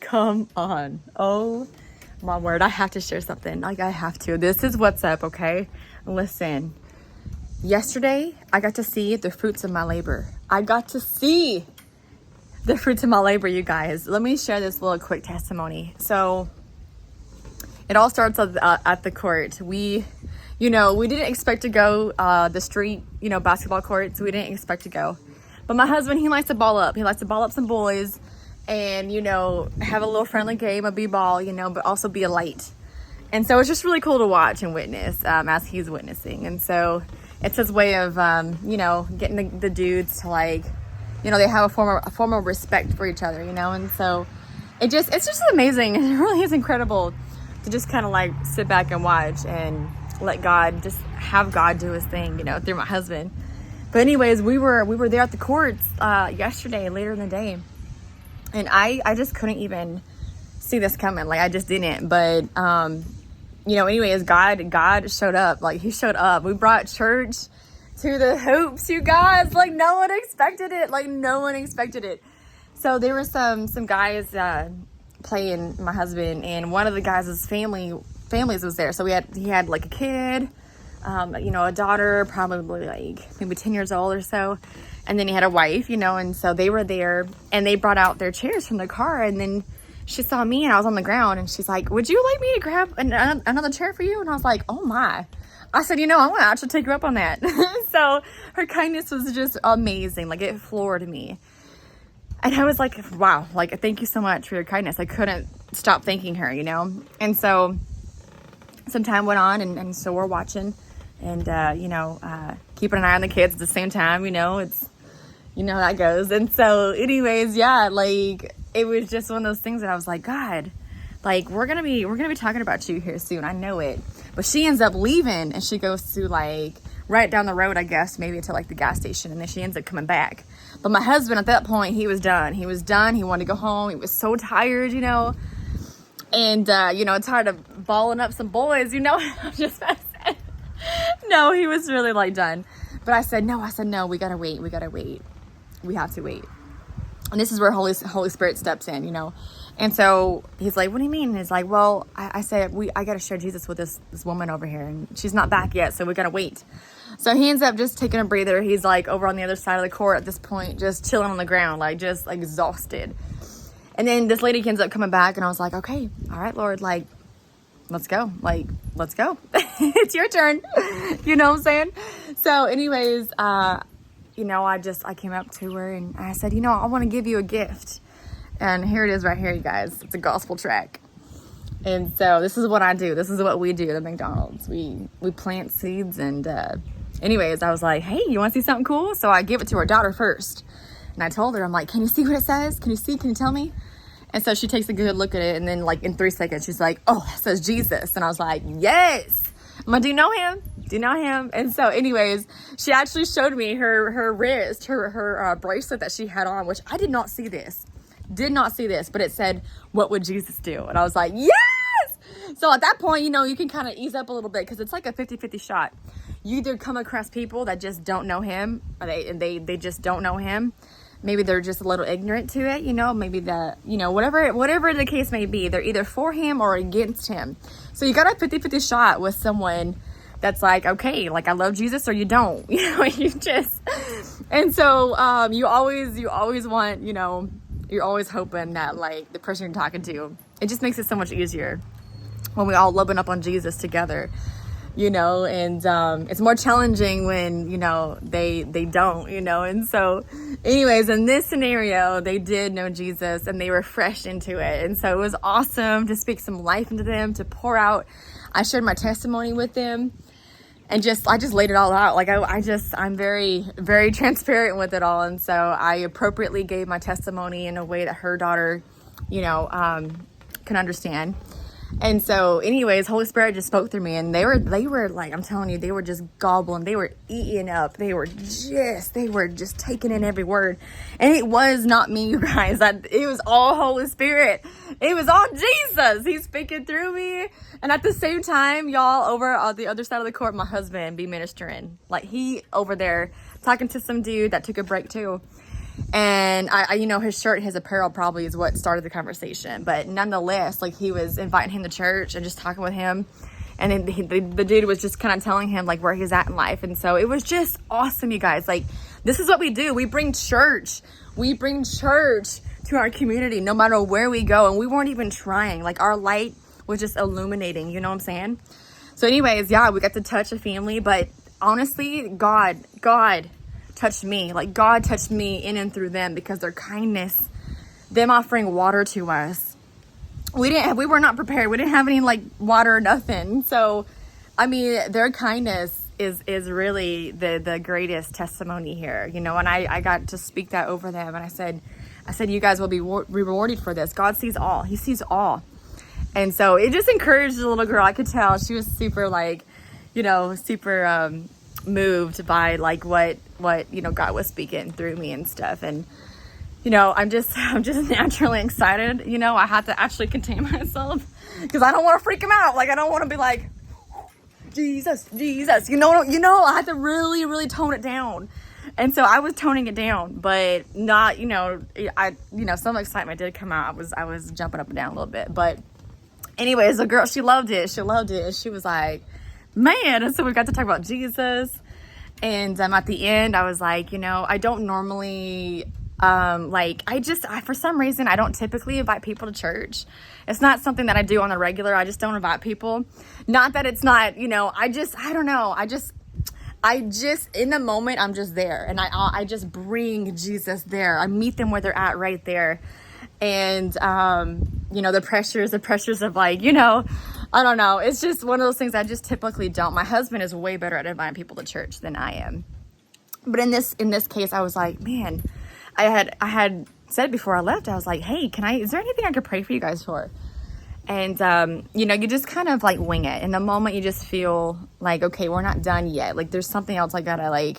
come on. Oh my word, I have to share something. Like, I have to. This is what's up, okay? Listen, yesterday I got to see the fruits of my labor. I got to see the fruits of my labor, you guys. Let me share this little quick testimony. So it all starts at the court. We didn't expect to go the street, basketball courts. We didn't expect to go. But my husband, he likes to ball up. He likes to ball up some boys and, have a little friendly game of b-ball, but also be a light. And so it's just really cool to watch and witness as he's witnessing. And so it's his way of, getting the dudes to they have a form of respect for each other, And so it's just amazing. It really is incredible to just kind of sit back and watch and let God, just have God do his thing, through my husband. But anyways, we were there at the courts yesterday, later in the day. And I just couldn't even see this coming. I just didn't. But, anyways, God showed up. He showed up. We brought church to the hoops, you guys. No one expected it. No one expected it. So there were some guys playing my husband, and one of the guys' families was there. So he had a kid, a daughter, probably maybe 10 years old or so. And then he had a wife, and so they were there, and they brought out their chairs from the car. And then she saw me, and I was on the ground, and she's like, "Would you like me to grab another chair for you?" And I was like, "Oh my." I said, I want to actually take you up on that. So her kindness was just amazing. It floored me. And I was like, wow, thank you so much for your kindness. I couldn't stop thanking her, And so some time went on, and so we're watching and, keeping an eye on the kids at the same time, it's, how that goes. And so anyways, yeah, it was just one of those things that I was like, God, we're going to be talking about you here soon. I know it. But she ends up leaving, and she goes to right down the road, I guess, maybe to the gas station. And then she ends up coming back. But my husband at that point, he was done. He wanted to go home. He was so tired, and, tired of balling up some boys, No, he was really done. But I said, no, we gotta wait. We have to wait. And this is where Holy Spirit steps in, And so he's like, what do you mean? And he's like, well, I said, I got to share Jesus with this woman over here, and she's not back yet, so we got to wait. So he ends up just taking a breather. He's over on the other side of the court at this point, just chilling on the ground, just exhausted. And then this lady ends up coming back, and I was like, okay, all right, Lord, let's go. Let's go. It's your turn. You know what I'm saying? So anyways, I came up to her, and I said, I want to give you a gift. And here it is right here, you guys. It's a gospel track. And so this is what I do. This is what we do at McDonald's. We plant seeds. And anyways, I was like, hey, you want to see something cool? So I gave it to her daughter first. And I told her, I'm like, can you see what it says? Can you see? Can you tell me? And so she takes a good look at it. And then in 3 seconds, she's like, oh, that says Jesus. And I was like, yes. I'm like, do you know him? Do you know him? And so anyways, she actually showed me her wrist, her bracelet that she had on, which I did not see this. But it said, what would Jesus do? And I was like, yes! So at that point, you can kind of ease up a little bit, because it's a 50-50 shot. You either come across people that just don't know him, or they just don't know him. Maybe they're just a little ignorant to it, maybe whatever the case may be, they're either for him or against him. So you got a 50-50 shot with someone that's okay, I love Jesus, or you don't, and so, you always want, you're always hoping that the person you're talking to, it just makes it so much easier when we all loading up on Jesus together, and it's more challenging when, they don't, and so anyways, in this scenario, they did know Jesus, and they were fresh into it. And so it was awesome to speak some life into them, to pour out. I shared my testimony with them. And I just laid it all out. I'm very, very transparent with it all. And so I appropriately gave my testimony in a way that her daughter, can understand. And so anyways, Holy Spirit just spoke through me, and they were I'm telling you, they were just gobbling. They were eating up. They were just taking in every word. And it was not me, you guys. It was all Holy Spirit. It was all Jesus. He's speaking through me. And at the same time, y'all, over on the other side of the court, my husband be ministering. He over there talking to some dude that took a break too. And I his shirt, his apparel probably is what started the conversation. But nonetheless, like, he was inviting him to church and just talking with him. And then the dude was just kind of telling him, like, where he's at in life. And so it was just awesome, you guys. Like, this is what we do. We bring church. We bring church to our community no matter where we go. And we weren't even trying. Like, our light was just illuminating. You know what I'm saying? So anyways, yeah, we got to touch a family. But honestly, God touched me. Like, God touched me in and through them because their kindness, them offering water to us. We were not prepared. We didn't have any, like, water or nothing. So, I mean, their kindness is really the greatest testimony here, you know. And I got to speak that over them. And I said, you guys will be rewarded for this. God sees all. He sees all. And so it just encouraged the little girl. I could tell she was super, like, you know, super moved by, like, what you know, God was speaking through me and stuff. And you know, I'm just naturally excited. You know, I have to actually contain myself because I don't want to freak him out. Like, I don't want to be like, Jesus. You know, I had to really, really tone it down. And so I was toning it down, but not, you know, some excitement did come out. I was jumping up and down a little bit. But anyways, the girl, she loved it. She was like, man. And so we got to talk about Jesus. And at the end, I was like, you know, I don't normally, for some reason, I don't typically invite people to church. It's not something that I do on the regular. I just don't invite people. Not that it's not, you know, I don't know. I just, in the moment, I'm just there. And I just bring Jesus there. I meet them where they're at right there. And, you know, the pressures of, like, you know, I don't know. It's just one of those things I just typically don't. My husband is way better at inviting people to church than I am. But in this case, I was like, man, I had said before I left, I was like, hey, is there anything I could pray for you guys for? And, you know, you just kind of, like, wing it. In the moment, you just feel like, okay, we're not done yet. Like, there's something else I gotta, like,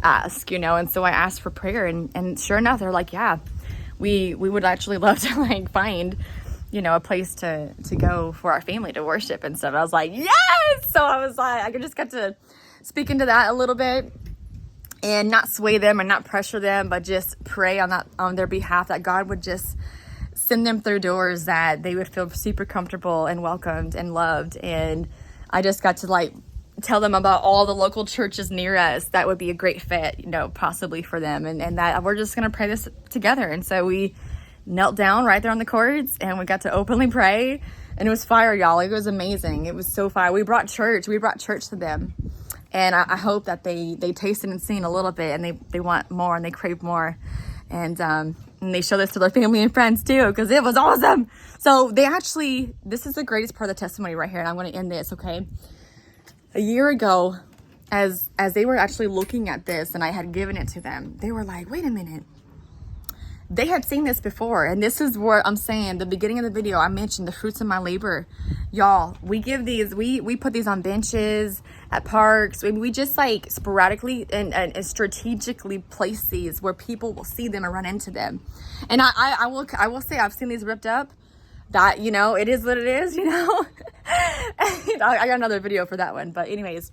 ask, you know? And so I asked for prayer, and sure enough, they're like, yeah, we would actually love to, like, find, you know, a place to go for our family to worship and stuff. I was like, yes! So I was like, I just got to speak into that a little bit and not sway them and not pressure them, but just pray on their behalf that God would just send them through doors that they would feel super comfortable and welcomed and loved. And I just got to, like, tell them about all the local churches near us that would be a great fit, you know, possibly for them, and that we're just going to pray this together. And so we knelt down right there on the cords and we got to openly pray, and it was fire, y'all. It was amazing. It was so fire. We brought church to them, and I hope that they tasted and seen a little bit, and they want more and they crave more, and they show this to their family and friends too, because it was awesome. So this is the greatest part of the testimony right here, and I'm going to end this, okay? A year ago, as they were actually looking at this and I had given it to them, they were like, wait a minute. They had seen this before, and this is what I'm saying. The beginning of the video, I mentioned the fruits of my labor. Y'all, we give these, we put these on benches at parks. We just, like, sporadically and strategically place these where people will see them and run into them. And I will say I've seen these ripped up. That, you know, it is what it is, you know. I got another video for that one. But anyways,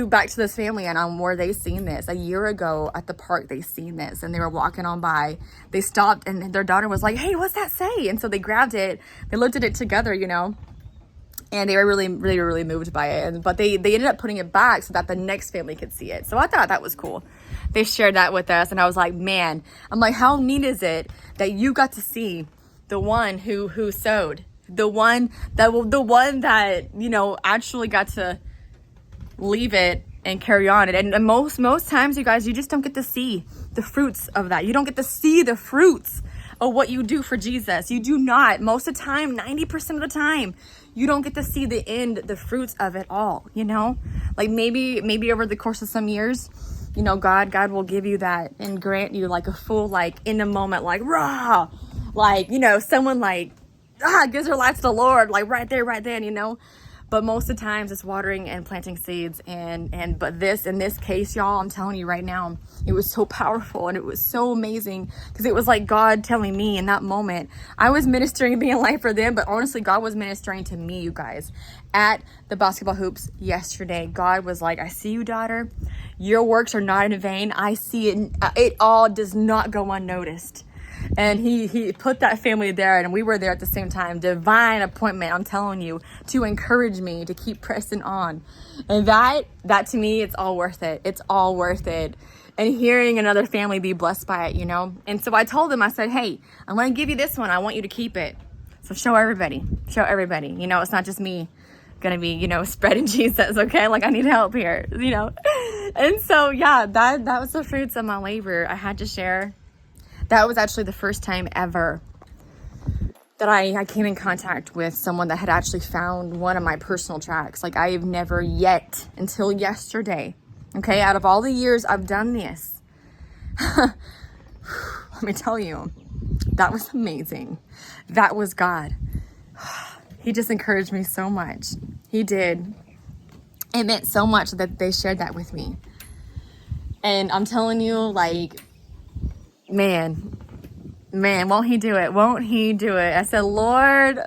back to this family and on where they seen this. A year ago at the park, they seen this and they were walking on by. They stopped and their daughter was like, hey, what's that say? And so they grabbed it. They looked at it together, you know. And they were really, really, really moved by it. But they ended up putting it back so that the next family could see it. So I thought that was cool. They shared that with us. And I was like, man, I'm like, how neat is it that you got to see the one who sowed, the one that, you know, actually got to leave it and carry on. And most times, you guys, you just don't get to see the fruits of that. You don't get to see the fruits of what you do for Jesus. You do not. Most of the time, 90% of the time, you don't get to see the end, the fruits of it all, you know? Like maybe over the course of some years, you know, God will give you that and grant you, like, a full, like, in the moment, like, rah, like, you know, someone, like, gives their life to the Lord, like, right there, right then, you know. But most of the times it's watering and planting seeds. But in this case, y'all, I'm telling you right now, it was so powerful and it was so amazing because it was like God telling me in that moment. I was ministering and being light for them, but honestly, God was ministering to me, you guys. At the basketball hoops yesterday, God was like, I see you, daughter. Your works are not in vain. I see it. It all does not go unnoticed. And he put that family there, and we were there at the same time. Divine appointment, I'm telling you, to encourage me to keep pressing on. And that to me, it's all worth it. It's all worth it. And hearing another family be blessed by it, you know. And so I told them, I said, hey, I'm going to give you this one. I want you to keep it. So show everybody. You know, it's not just me gonna be, you know, spreading Jesus, okay? Like, I need help here, you know. And so yeah, that was the fruits of my labor. I had to share. That was actually the first time ever that I came in contact with someone that had actually found one of my personal tracks. Like, I have never yet, until yesterday, okay, out of all the years I've done this, let me tell you, that was amazing. That was God. He just encouraged me so much. He did. It meant so much that they shared that with me. And I'm telling you, like, man, won't he do it? Won't he do it? I said, Lord,